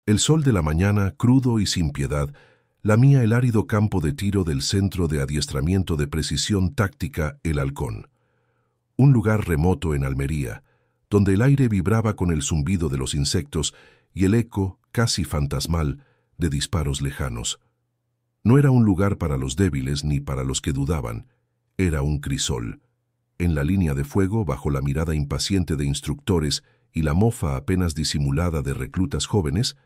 El sol de la mañana, crudo y sin piedad, lamía el árido campo de tiro del Centro de Adiestramiento de Precisión Táctica El Halcón, un lugar remoto en Almería, donde el aire vibraba con el zumbido de los insectos y el eco, casi fantasmal, de disparos lejanos. No era un lugar para los débiles ni para los que dudaban, era un crisol. En la línea de fuego, bajo la mirada impaciente de instructores y la mofa apenas disimulada de reclutas jóvenes,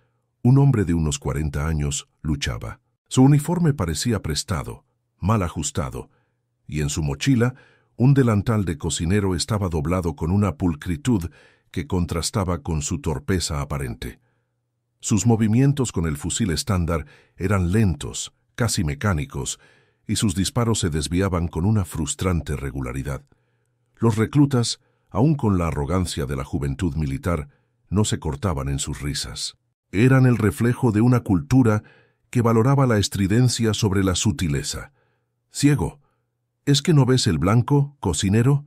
un hombre de unos 40 años luchaba. Su uniforme parecía prestado, mal ajustado, y en su mochila un delantal de cocinero estaba doblado con una pulcritud que contrastaba con su torpeza aparente. Sus movimientos con el fusil estándar eran lentos, casi mecánicos, y sus disparos se desviaban con una frustrante regularidad. Los reclutas, aun con la arrogancia de la juventud militar, no se cortaban en sus risas. Eran el reflejo de una cultura que valoraba la estridencia sobre la sutileza. «Ciego, ¿es que no ves el blanco, cocinero?»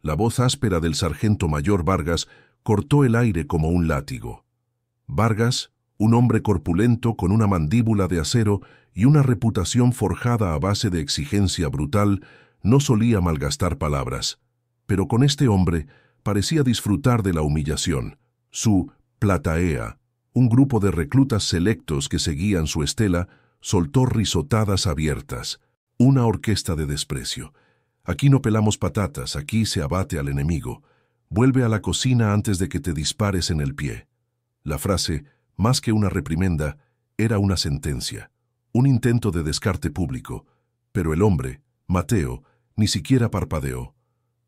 La voz áspera del sargento mayor Vargas cortó el aire como un látigo. Vargas, un hombre corpulento con una mandíbula de acero y una reputación forjada a base de exigencia brutal, no solía malgastar palabras, pero con este hombre parecía disfrutar de la humillación. Su plataea, un grupo de reclutas selectos que seguían su estela, soltó risotadas abiertas, una orquesta de desprecio. «Aquí no pelamos patatas, aquí se abate al enemigo. Vuelve a la cocina antes de que te dispares en el pie». La frase, más que una reprimenda, era una sentencia, un intento de descarte público, pero el hombre, Mateo, ni siquiera parpadeó.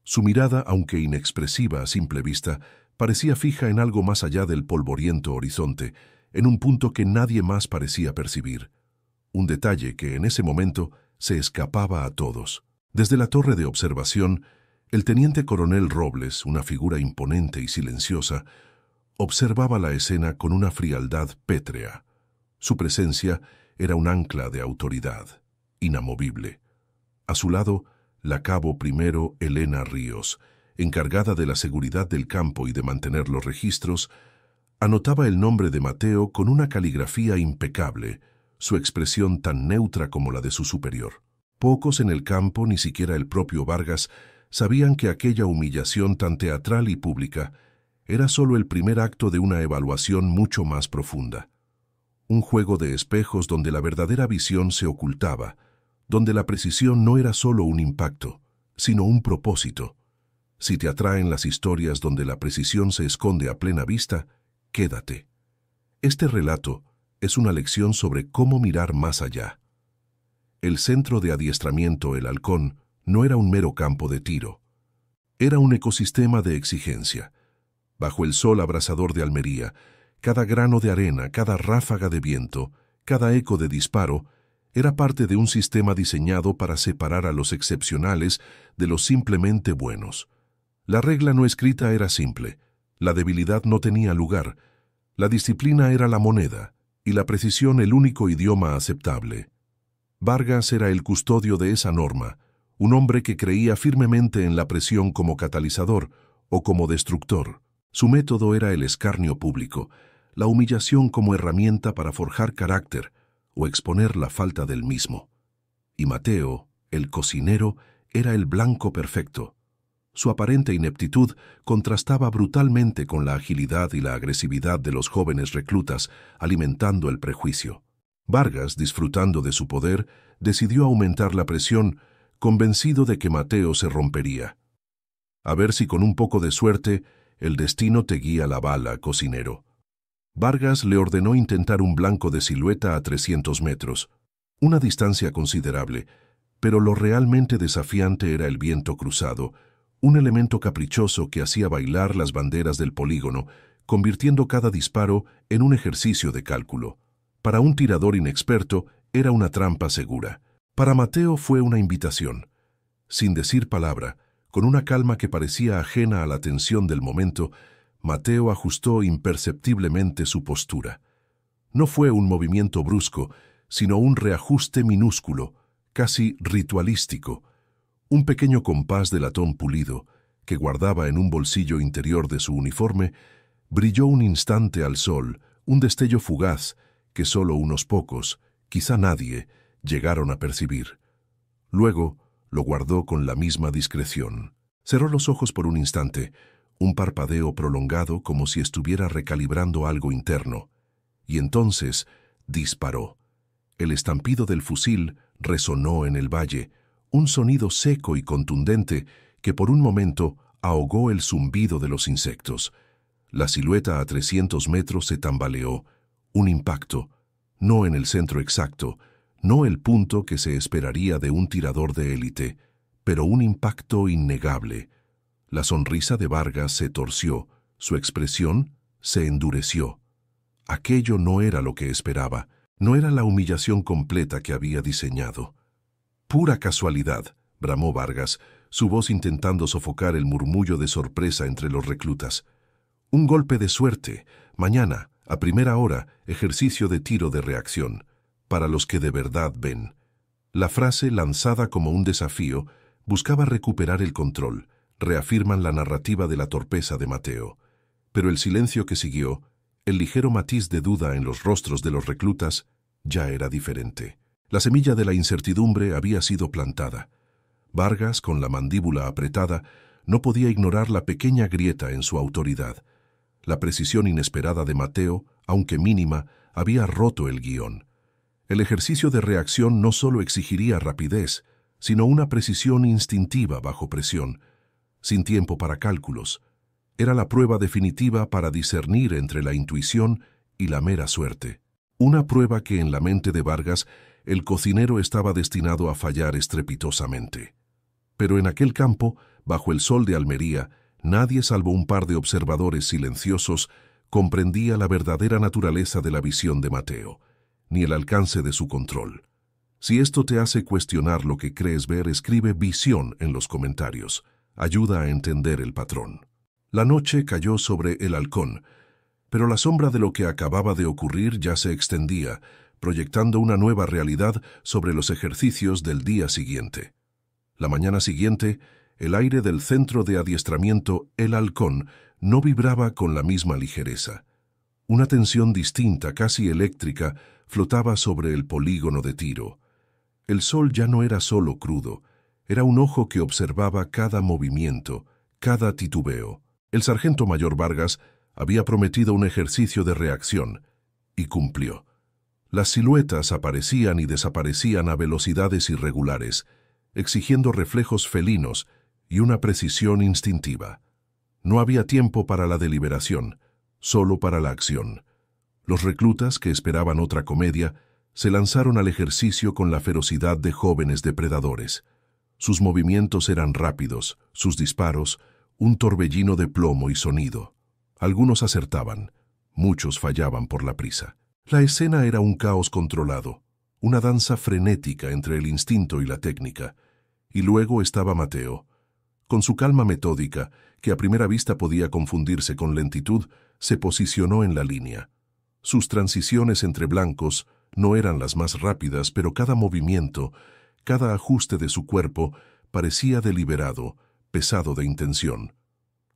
Su mirada, aunque inexpresiva a simple vista, parecía fija en algo más allá del polvoriento horizonte, en un punto que nadie más parecía percibir. Un detalle que en ese momento se escapaba a todos. Desde la torre de observación, el teniente coronel Robles, una figura imponente y silenciosa, observaba la escena con una frialdad pétrea. Su presencia era un ancla de autoridad, inamovible. A su lado, la cabo primero Elena Ríos, encargada de la seguridad del campo y de mantener los registros, anotaba el nombre de Mateo con una caligrafía impecable, su expresión tan neutra como la de su superior. Pocos en el campo, ni siquiera el propio Vargas, sabían que aquella humillación tan teatral y pública era solo el primer acto de una evaluación mucho más profunda. Un juego de espejos donde la verdadera visión se ocultaba, donde la precisión no era solo un impacto, sino un propósito. Si te atraen las historias donde la precisión se esconde a plena vista, quédate. Este relato es una lección sobre cómo mirar más allá. El Centro de Adiestramiento El Halcón no era un mero campo de tiro. Era un ecosistema de exigencia. Bajo el sol abrasador de Almería, cada grano de arena, cada ráfaga de viento, cada eco de disparo, era parte de un sistema diseñado para separar a los excepcionales de los simplemente buenos. La regla no escrita era simple, la debilidad no tenía lugar, la disciplina era la moneda y la precisión el único idioma aceptable. Vargas era el custodio de esa norma, un hombre que creía firmemente en la presión como catalizador o como destructor. Su método era el escarnio público, la humillación como herramienta para forjar carácter o exponer la falta del mismo. Y Mateo, el cocinero, era el blanco perfecto. Su aparente ineptitud contrastaba brutalmente con la agilidad y la agresividad de los jóvenes reclutas, alimentando el prejuicio. Vargas, disfrutando de su poder, decidió aumentar la presión, convencido de que Mateo se rompería. A ver si con un poco de suerte el destino te guía la bala, cocinero. Vargas le ordenó intentar un blanco de silueta a 300 metros, una distancia considerable, pero lo realmente desafiante era el viento cruzado, un elemento caprichoso que hacía bailar las banderas del polígono, convirtiendo cada disparo en un ejercicio de cálculo. Para un tirador inexperto era una trampa segura. Para Mateo fue una invitación. Sin decir palabra, con una calma que parecía ajena a la tensión del momento, Mateo ajustó imperceptiblemente su postura. No fue un movimiento brusco, sino un reajuste minúsculo, casi ritualístico, un pequeño compás de latón pulido, que guardaba en un bolsillo interior de su uniforme, brilló un instante al sol, un destello fugaz que solo unos pocos, quizá nadie, llegaron a percibir. Luego lo guardó con la misma discreción. Cerró los ojos por un instante, un parpadeo prolongado como si estuviera recalibrando algo interno, y entonces disparó. El estampido del fusil resonó en el valle, un sonido seco y contundente que por un momento ahogó el zumbido de los insectos. La silueta a 300 metros se tambaleó. Un impacto, no en el centro exacto, no el punto que se esperaría de un tirador de élite, pero un impacto innegable. La sonrisa de Vargas se torció, su expresión se endureció. Aquello no era lo que esperaba, no era la humillación completa que había diseñado. «Pura casualidad», bramó Vargas, su voz intentando sofocar el murmullo de sorpresa entre los reclutas. «Un golpe de suerte. Mañana, a primera hora, ejercicio de tiro de reacción. Para los que de verdad ven». La frase, lanzada como un desafío, buscaba recuperar el control. Reafirman la narrativa de la torpeza de Mateo. Pero el silencio que siguió, el ligero matiz de duda en los rostros de los reclutas, ya era diferente. La semilla de la incertidumbre había sido plantada. Vargas, con la mandíbula apretada, no podía ignorar la pequeña grieta en su autoridad. La precisión inesperada de Mateo, aunque mínima, había roto el guión. El ejercicio de reacción no solo exigiría rapidez, sino una precisión instintiva bajo presión, sin tiempo para cálculos. Era la prueba definitiva para discernir entre la intuición y la mera suerte. Una prueba que en la mente de Vargas el cocinero estaba destinado a fallar estrepitosamente. Pero en aquel campo, bajo el sol de Almería, nadie salvo un par de observadores silenciosos comprendía la verdadera naturaleza de la visión de Mateo, ni el alcance de su control. Si esto te hace cuestionar lo que crees ver, escribe visión en los comentarios. Ayuda a entender el patrón. La noche cayó sobre el halcón, pero la sombra de lo que acababa de ocurrir ya se extendía, proyectando una nueva realidad sobre los ejercicios del día siguiente. La mañana siguiente, el aire del centro de adiestramiento El Halcón no vibraba con la misma ligereza. Una tensión distinta, casi eléctrica, flotaba sobre el polígono de tiro. El sol ya no era solo crudo, era un ojo que observaba cada movimiento, cada titubeo. El sargento mayor Vargas había prometido un ejercicio de reacción, y cumplió. Las siluetas aparecían y desaparecían a velocidades irregulares, exigiendo reflejos felinos y una precisión instintiva. No había tiempo para la deliberación, solo para la acción. Los reclutas, que esperaban otra comedia, se lanzaron al ejercicio con la ferocidad de jóvenes depredadores. Sus movimientos eran rápidos, sus disparos, un torbellino de plomo y sonido. Algunos acertaban, muchos fallaban por la prisa. La escena era un caos controlado, una danza frenética entre el instinto y la técnica. Y luego estaba Mateo. Con su calma metódica, que a primera vista podía confundirse con lentitud, se posicionó en la línea. Sus transiciones entre blancos no eran las más rápidas, pero cada movimiento, cada ajuste de su cuerpo parecía deliberado, pesado de intención.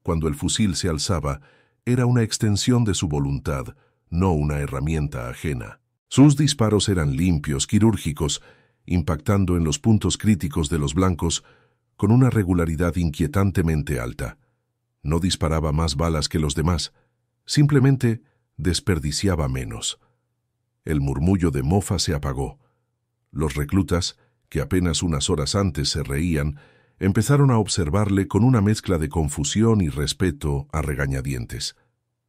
Cuando el fusil se alzaba, era una extensión de su voluntad, no una herramienta ajena. Sus disparos eran limpios, quirúrgicos, impactando en los puntos críticos de los blancos con una regularidad inquietantemente alta. No disparaba más balas que los demás, simplemente desperdiciaba menos. El murmullo de mofa se apagó. Los reclutas, que apenas unas horas antes se reían, empezaron a observarle con una mezcla de confusión y respeto a regañadientes.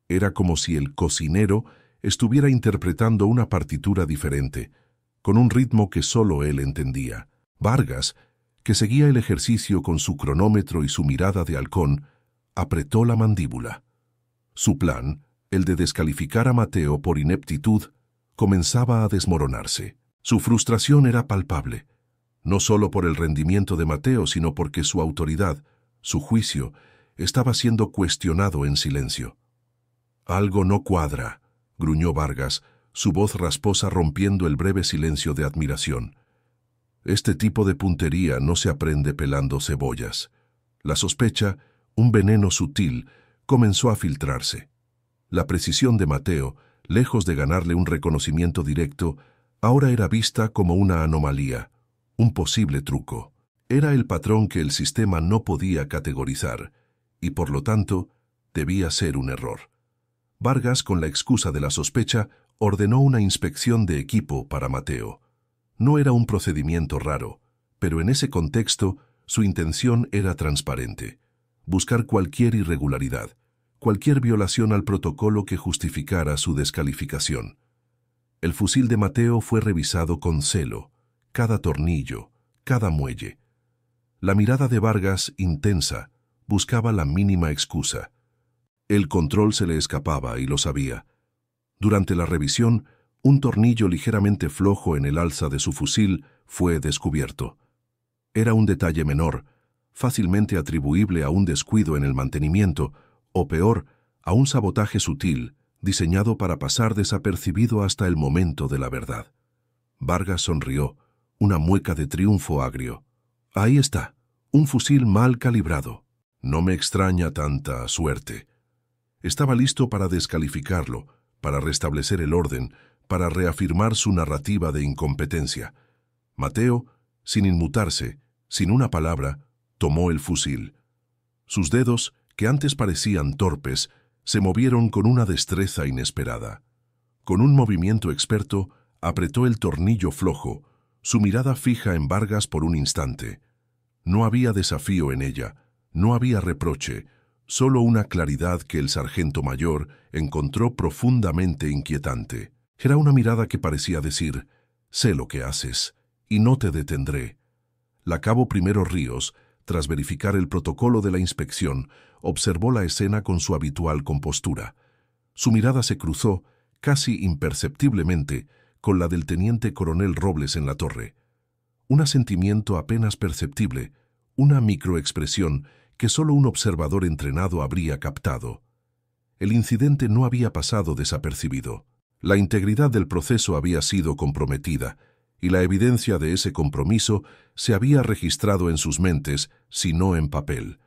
Era como si el cocinero estuviera interpretando una partitura diferente, con un ritmo que solo él entendía. Vargas, que seguía el ejercicio con su cronómetro y su mirada de halcón, apretó la mandíbula. Su plan, el de descalificar a Mateo por ineptitud, comenzaba a desmoronarse. Su frustración era palpable, no solo por el rendimiento de Mateo, sino porque su autoridad, su juicio, estaba siendo cuestionado en silencio. «Algo no cuadra», gruñó Vargas, su voz rasposa rompiendo el breve silencio de admiración. «Este tipo de puntería no se aprende pelando cebollas». La sospecha, un veneno sutil, comenzó a filtrarse. La precisión de Mateo, lejos de ganarle un reconocimiento directo, ahora era vista como una anomalía, un posible truco. Era el patrón que el sistema no podía categorizar, y por lo tanto, debía ser un error. Vargas, con la excusa de la sospecha, ordenó una inspección de equipo para Mateo. No era un procedimiento raro, pero en ese contexto, su intención era transparente: buscar cualquier irregularidad, cualquier violación al protocolo que justificara su descalificación. El fusil de Mateo fue revisado con celo, cada tornillo, cada muelle. La mirada de Vargas, intensa, buscaba la mínima excusa. El control se le escapaba y lo sabía. Durante la revisión, un tornillo ligeramente flojo en el alza de su fusil fue descubierto. Era un detalle menor, fácilmente atribuible a un descuido en el mantenimiento, o peor, a un sabotaje sutil, diseñado para pasar desapercibido hasta el momento de la verdad. Vargas sonrió, una mueca de triunfo agrio. Ahí está, un fusil mal calibrado. No me extraña tanta suerte. Estaba listo para descalificarlo, para restablecer el orden, para reafirmar su narrativa de incompetencia. Mateo, sin inmutarse, sin una palabra, tomó el fusil. Sus dedos, que antes parecían torpes, se movieron con una destreza inesperada. Con un movimiento experto, apretó el tornillo flojo, su mirada fija en Vargas por un instante. No había desafío en ella, no había reproche, solo una claridad que el sargento mayor encontró profundamente inquietante. Era una mirada que parecía decir: sé lo que haces, y no te detendré. La cabo Primero Ríos, tras verificar el protocolo de la inspección, observó la escena con su habitual compostura. Su mirada se cruzó, casi imperceptiblemente, con la del teniente coronel Robles en la torre. Un asentimiento apenas perceptible, una microexpresión que solo un observador entrenado habría captado. El incidente no había pasado desapercibido. La integridad del proceso había sido comprometida, y la evidencia de ese compromiso se había registrado en sus mentes, si no en papel.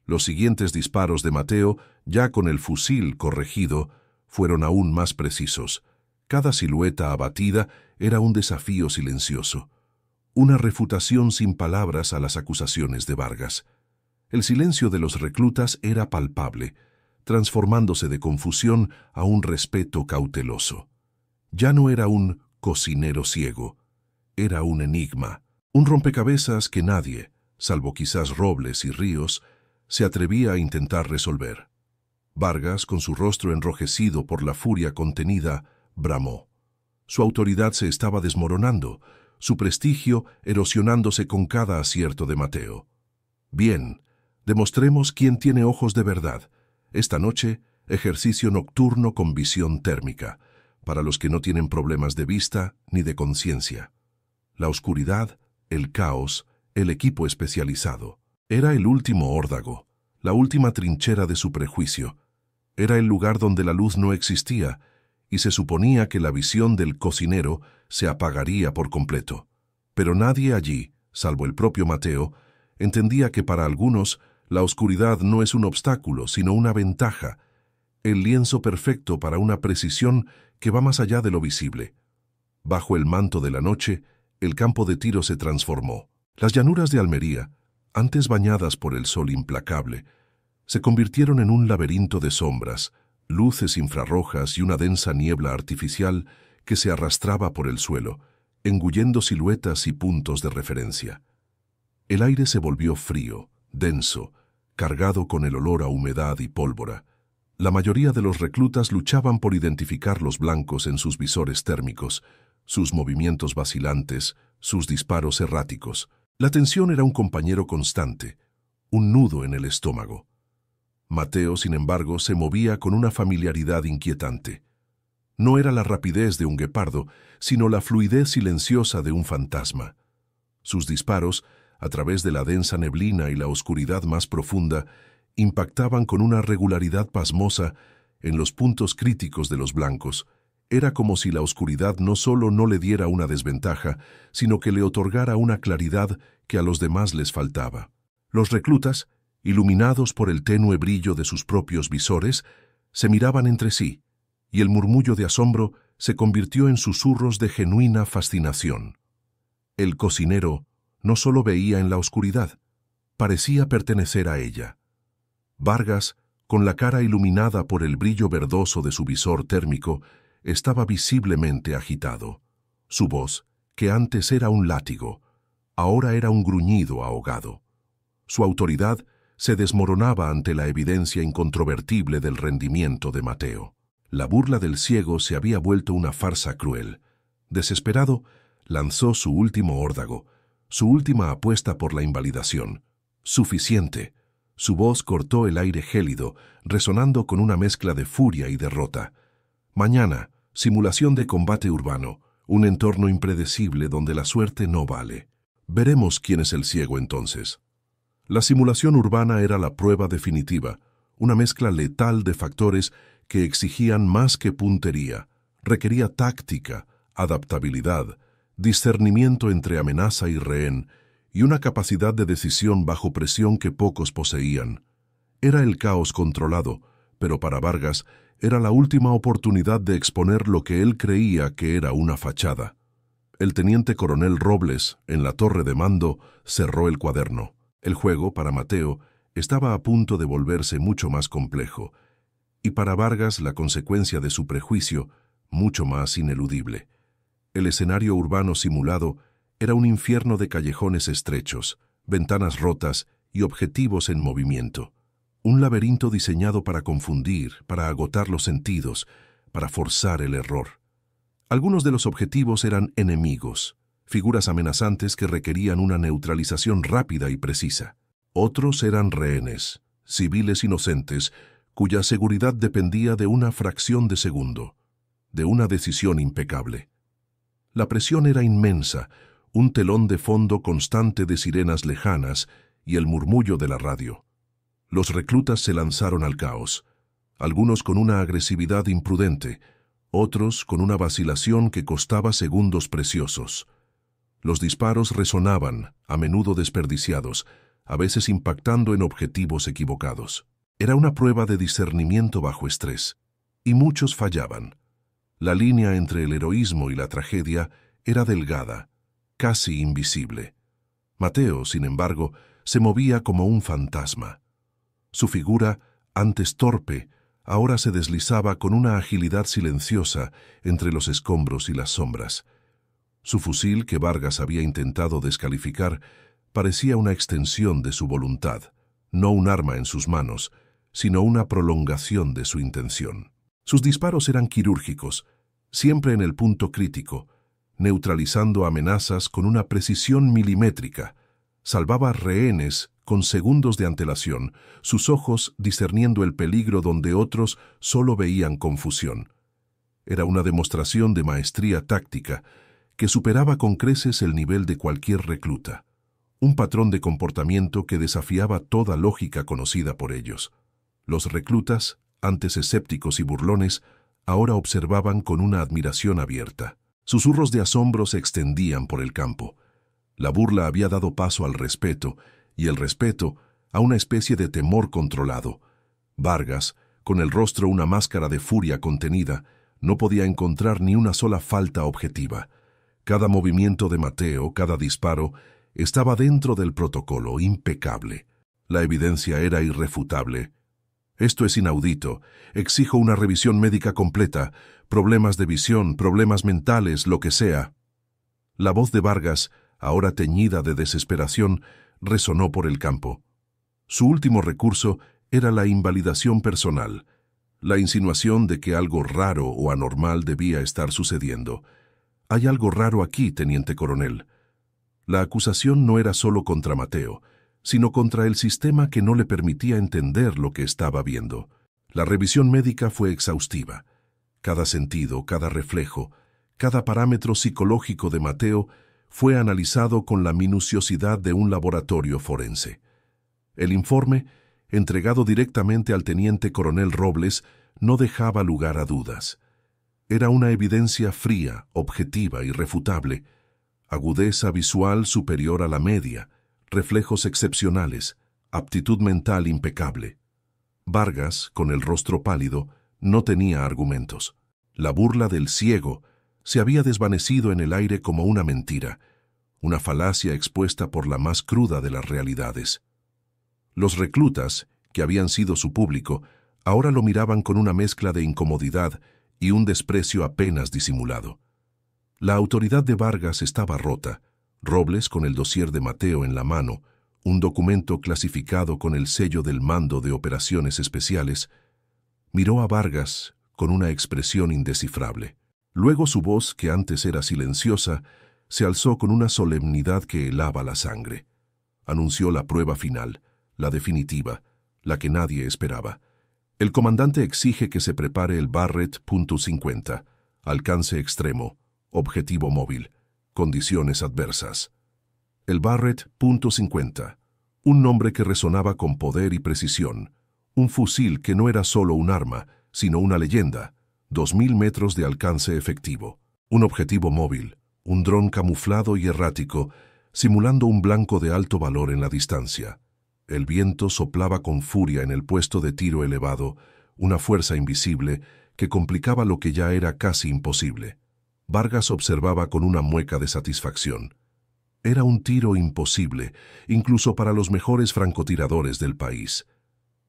Los siguientes disparos de Mateo, ya con el fusil corregido, fueron aún más precisos. Cada silueta abatida era un desafío silencioso, una refutación sin palabras a las acusaciones de Vargas. El silencio de los reclutas era palpable, transformándose de confusión a un respeto cauteloso. Ya no era un cocinero ciego, era un enigma, un rompecabezas que nadie, salvo quizás Robles y Ríos, se atrevía a intentar resolver. Vargas, con su rostro enrojecido por la furia contenida, bramó. Su autoridad se estaba desmoronando, su prestigio erosionándose con cada acierto de Mateo. Bien, demostremos quién tiene ojos de verdad. Esta noche, ejercicio nocturno con visión térmica, para los que no tienen problemas de vista ni de conciencia. La oscuridad, el caos, el equipo especializado. Era el último órdago, la última trinchera de su prejuicio. Era el lugar donde la luz no existía, y se suponía que la visión del cocinero se apagaría por completo. Pero nadie allí, salvo el propio Mateo, entendía que para algunos la oscuridad no es un obstáculo, sino una ventaja, el lienzo perfecto para una precisión que va más allá de lo visible. Bajo el manto de la noche, el campo de tiro se transformó. Las llanuras de Almería, antes bañadas por el sol implacable, se convirtieron en un laberinto de sombras, luces infrarrojas y una densa niebla artificial que se arrastraba por el suelo, engullendo siluetas y puntos de referencia. El aire se volvió frío, denso, cargado con el olor a humedad y pólvora. La mayoría de los reclutas luchaban por identificar los blancos en sus visores térmicos, sus movimientos vacilantes, sus disparos erráticos. La tensión era un compañero constante, un nudo en el estómago. Mateo, sin embargo, se movía con una familiaridad inquietante. No era la rapidez de un guepardo, sino la fluidez silenciosa de un fantasma. Sus disparos, a través de la densa neblina y la oscuridad más profunda, impactaban con una regularidad pasmosa en los puntos críticos de los blancos. Era como si la oscuridad no solo no le diera una desventaja, sino que le otorgara una claridad que a los demás les faltaba. Los reclutas, iluminados por el tenue brillo de sus propios visores, se miraban entre sí, y el murmullo de asombro se convirtió en susurros de genuina fascinación. El cocinero no solo veía en la oscuridad, parecía pertenecer a ella. Vargas, con la cara iluminada por el brillo verdoso de su visor térmico, estaba visiblemente agitado. Su voz, que antes era un látigo, ahora era un gruñido ahogado. Su autoridad se desmoronaba ante la evidencia incontrovertible del rendimiento de Mateo. La burla del ciego se había vuelto una farsa cruel. Desesperado, lanzó su último órdago, su última apuesta por la invalidación. Suficiente. Su voz cortó el aire gélido, resonando con una mezcla de furia y derrota. Mañana, simulación de combate urbano, un entorno impredecible donde la suerte no vale. Veremos quién es el ciego entonces. La simulación urbana era la prueba definitiva, una mezcla letal de factores que exigían más que puntería, requería táctica, adaptabilidad, discernimiento entre amenaza y rehén, y una capacidad de decisión bajo presión que pocos poseían. Era el caos controlado, pero para Vargas era la última oportunidad de exponer lo que él creía que era una fachada. El teniente coronel Robles, en la torre de mando, cerró el cuaderno. El juego, para Mateo, estaba a punto de volverse mucho más complejo, y para Vargas la consecuencia de su prejuicio mucho más ineludible. El escenario urbano simulado era un infierno de callejones estrechos, ventanas rotas y objetivos en movimiento. Un laberinto diseñado para confundir, para agotar los sentidos, para forzar el error. Algunos de los objetivos eran enemigos, figuras amenazantes que requerían una neutralización rápida y precisa. Otros eran rehenes, civiles inocentes, cuya seguridad dependía de una fracción de segundo, de una decisión impecable. La presión era inmensa, un telón de fondo constante de sirenas lejanas y el murmullo de la radio. Los reclutas se lanzaron al caos, algunos con una agresividad imprudente, otros con una vacilación que costaba segundos preciosos. Los disparos resonaban, a menudo desperdiciados, a veces impactando en objetivos equivocados. Era una prueba de discernimiento bajo estrés, y muchos fallaban. La línea entre el heroísmo y la tragedia era delgada, casi invisible. Mateo, sin embargo, se movía como un fantasma. Su figura, antes torpe, ahora se deslizaba con una agilidad silenciosa entre los escombros y las sombras. Su fusil, que Vargas había intentado descalificar, parecía una extensión de su voluntad, no un arma en sus manos, sino una prolongación de su intención. Sus disparos eran quirúrgicos, siempre en el punto crítico, neutralizando amenazas con una precisión milimétrica. Salvaba rehenes con segundos de antelación, sus ojos discerniendo el peligro donde otros solo veían confusión. Era una demostración de maestría táctica que superaba con creces el nivel de cualquier recluta. Un patrón de comportamiento que desafiaba toda lógica conocida por ellos. Los reclutas, antes escépticos y burlones, ahora observaban con una admiración abierta. Susurros de asombro se extendían por el campo. La burla había dado paso al respeto, y el respeto a una especie de temor controlado. Vargas, con el rostro una máscara de furia contenida, no podía encontrar ni una sola falta objetiva. Cada movimiento de Mateo, cada disparo, estaba dentro del protocolo, impecable. La evidencia era irrefutable. Esto es inaudito. Exijo una revisión médica completa. Problemas de visión, problemas mentales, lo que sea. La voz de Vargas, ahora teñida de desesperación, resonó por el campo. Su último recurso era la invalidación personal, la insinuación de que algo raro o anormal debía estar sucediendo. Hay algo raro aquí, teniente coronel. La acusación no era solo contra Mateo, sino contra el sistema que no le permitía entender lo que estaba viendo. La revisión médica fue exhaustiva. Cada sentido, cada reflejo, cada parámetro psicológico de Mateo fue analizado con la minuciosidad de un laboratorio forense. El informe, entregado directamente al teniente coronel Robles, no dejaba lugar a dudas. Era una evidencia fría, objetiva, irrefutable, agudeza visual superior a la media, reflejos excepcionales, aptitud mental impecable. Vargas, con el rostro pálido, no tenía argumentos. La burla del ciego se había desvanecido en el aire como una mentira, una falacia expuesta por la más cruda de las realidades. Los reclutas, que habían sido su público, ahora lo miraban con una mezcla de incomodidad y un desprecio apenas disimulado. La autoridad de Vargas estaba rota. Robles, con el dossier de Mateo en la mano, un documento clasificado con el sello del Mando de Operaciones Especiales, miró a Vargas con una expresión indescifrable. Luego su voz, que antes era silenciosa, se alzó con una solemnidad que helaba la sangre. Anunció la prueba final, la definitiva, la que nadie esperaba. El comandante exige que se prepare el Barrett .50, alcance extremo, objetivo móvil, condiciones adversas. El Barrett .50, un nombre que resonaba con poder y precisión, un fusil que no era solo un arma, sino una leyenda, 2000 metros de alcance efectivo, un objetivo móvil, un dron camuflado y errático, simulando un blanco de alto valor en la distancia. El viento soplaba con furia en el puesto de tiro elevado, una fuerza invisible que complicaba lo que ya era casi imposible. Vargas observaba con una mueca de satisfacción. Era un tiro imposible, incluso para los mejores francotiradores del país.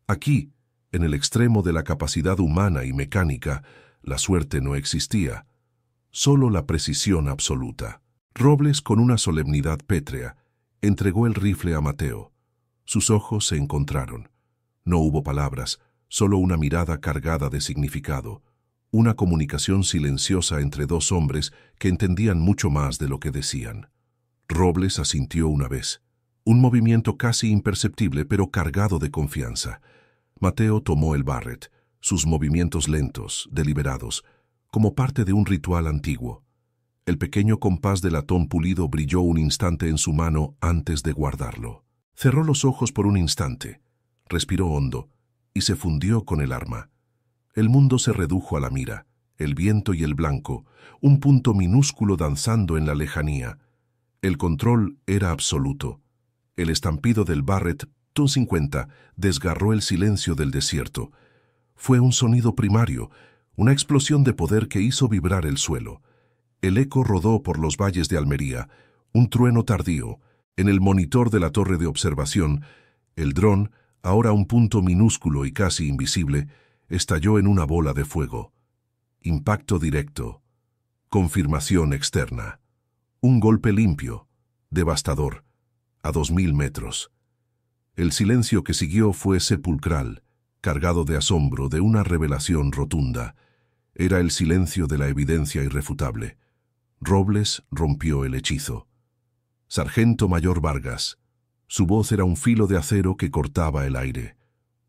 Aquí, en el extremo de la capacidad humana y mecánica, la suerte no existía, solo la precisión absoluta. Robles, con una solemnidad pétrea, entregó el rifle a Mateo. Sus ojos se encontraron. No hubo palabras, solo una mirada cargada de significado, una comunicación silenciosa entre dos hombres que entendían mucho más de lo que decían. Robles asintió una vez, un movimiento casi imperceptible pero cargado de confianza. Mateo tomó el Barrett, sus movimientos lentos, deliberados, como parte de un ritual antiguo. El pequeño compás de latón pulido brilló un instante en su mano antes de guardarlo. Cerró los ojos por un instante, respiró hondo y se fundió con el arma. El mundo se redujo a la mira, el viento y el blanco, un punto minúsculo danzando en la lejanía. El control era absoluto. El estampido del Barrett .50 desgarró el silencio del desierto. Fue un sonido primario, una explosión de poder que hizo vibrar el suelo. El eco rodó por los valles de Almería, un trueno tardío. En el monitor de la torre de observación, el dron, ahora un punto minúsculo y casi invisible, estalló en una bola de fuego. Impacto directo. Confirmación externa. Un golpe limpio, devastador, a 2000 metros. El silencio que siguió fue sepulcral, cargado de asombro, de una revelación rotunda. Era el silencio de la evidencia irrefutable. Robles rompió el hechizo. Sargento Mayor Vargas. Su voz era un filo de acero que cortaba el aire.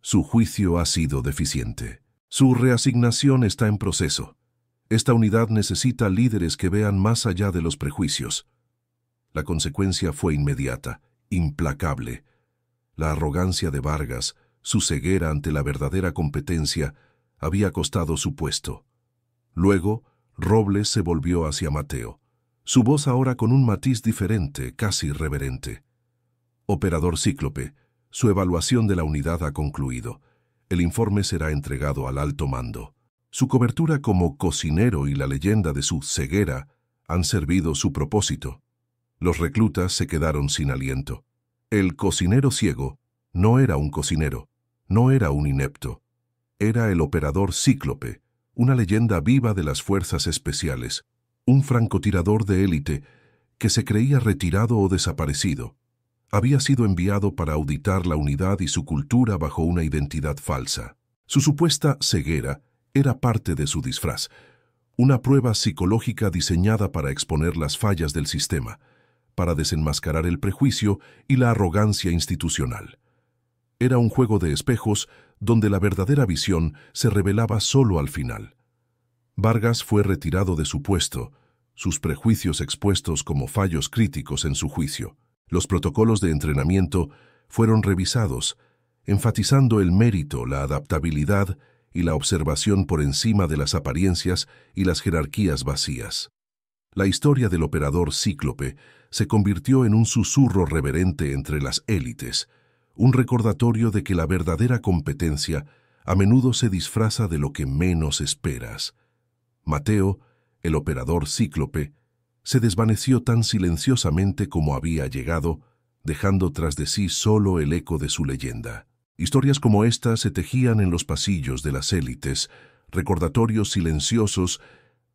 Su juicio ha sido deficiente. Su reasignación está en proceso. Esta unidad necesita líderes que vean más allá de los prejuicios. La consecuencia fue inmediata, implacable. La arrogancia de Vargas, su ceguera ante la verdadera competencia, había costado su puesto. Luego, Robles se volvió hacia Mateo. Su voz ahora con un matiz diferente, casi reverente. Operador Cíclope, su evaluación de la unidad ha concluido. El informe será entregado al alto mando. Su cobertura como cocinero y la leyenda de su ceguera han servido su propósito. Los reclutas se quedaron sin aliento. El cocinero ciego no era un cocinero, no era un inepto. Era el operador Cíclope, una leyenda viva de las fuerzas especiales, un francotirador de élite que se creía retirado o desaparecido. Había sido enviado para auditar la unidad y su cultura bajo una identidad falsa. Su supuesta ceguera era parte de su disfraz, una prueba psicológica diseñada para exponer las fallas del sistema, para desenmascarar el prejuicio y la arrogancia institucional. Era un juego de espejos donde la verdadera visión se revelaba solo al final. Vargas fue retirado de su puesto, sus prejuicios expuestos como fallos críticos en su juicio. Los protocolos de entrenamiento fueron revisados, enfatizando el mérito, la adaptabilidad y la observación por encima de las apariencias y las jerarquías vacías. La historia del operador Cíclope se convirtió en un susurro reverente entre las élites, un recordatorio de que la verdadera competencia a menudo se disfraza de lo que menos esperas. Mateo, el operador cíclope, se desvaneció tan silenciosamente como había llegado, dejando tras de sí solo el eco de su leyenda. Historias como esta se tejían en los pasillos de las élites, recordatorios silenciosos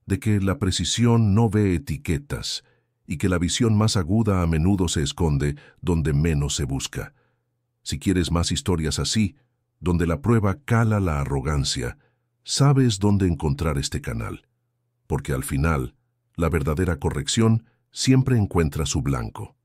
de que la precisión no ve etiquetas y que la visión más aguda a menudo se esconde donde menos se busca. Si quieres más historias así, donde la prueba cala la arrogancia, sabes dónde encontrar este canal, porque al final, la verdadera corrección siempre encuentra su blanco.